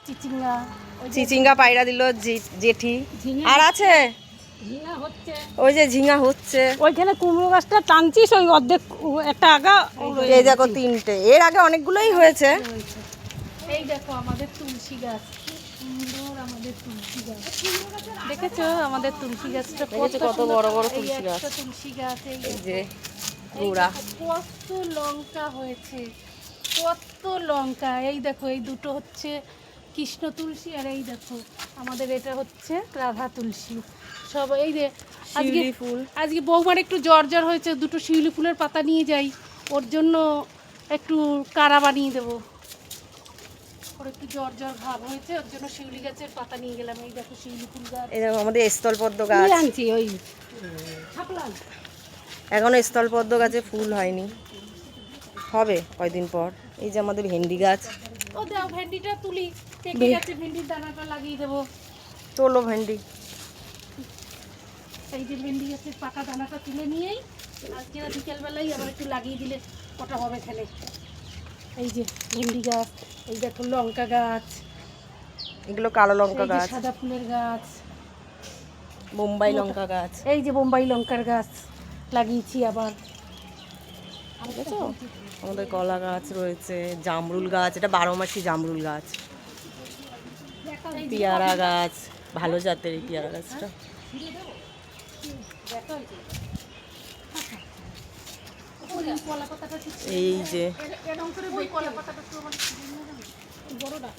চিচিঙ্গা, চিচিঙ্গা পায়রা দিল জেঠি। আর আছে ওই যে ঝিঙা হচ্ছে ওইখানে কুমড়ো গাছটা টানছিস, ওই অর্ধেক একটা আগা। এই দেখো 3টে, এর আগে অনেকগুলোই হয়েছে। এই দেখো আমাদের তুলসী গাছ, সুন্দর আমাদের তুলসী গাছ। দেখেছো আমাদের তুলসী গাছটা কত বড় বড় তুলসী গাছ। তুলসী গাছ এই যে গোড়া কত লঙ্কা হয়েছে, কত লঙ্কা। এই দেখো এই দুটো হচ্ছে কৃষ্ণ তুলসী, আর এই দেখো আমাদের এটা হচ্ছে রাধা তুলসী। সব এই যে আজকে ফুল। আজকে বৌমার একটু জ্বর জ্বর হয়েছে, দুটো শিউলি ফুলের পাতা নিয়ে যাই, ওর জন্য একটু কাড়া বানিয়ে দেবো। ওর একটু জ্বর জ্বর ভাব হয়েছে, ওর জন্য শিউলি গাছের পাতা নিয়ে গেলাম। এই দেখো শিউলি ফুল গাছ, এই দেখো আমাদের স্থলপদ্ম গাছ আনছি ওই ছাপলাম। এখনো স্থলপদ্ম গাছে ফুল হয়নি, হবে কয়দিন পর। এই যে আমাদের ভেন্ডি গাছ, ও দাও ভেন্ডিটা তুলি, পেকে গেছে, ভেন্ডির দানাটা লাগিয়ে দেবো। তোলো ভেন্ডি। এই যে ভেন্ডি গাছের পাকা দানাটা তুলে নিয়েই আজকে বিকেলবেলায় আবার একটু লাগিয়ে দিলে কটা হবে এখানে। এই যে ভেন্ডি গাছ, এই দেখো লঙ্কা গাছ, এগুলো কালো লঙ্কা এই যে গাছ, সাদা ফুলের গাছ, বোম্বাই লঙ্কা গাছ, এই যে বোম্বাই লঙ্কার গাছ লাগিয়েছি আবার। দেখেছো আমাদের কলা গাছ রয়েছে, জামরুল গাছ, এটা 12 মাসি জামরুল গাছ, পেয়ারা গাছ, ভালো জাতের এই পেয়ারা গাছটা। এই যে এরকম করে কলা পাতাটা একটু আমার বড়টা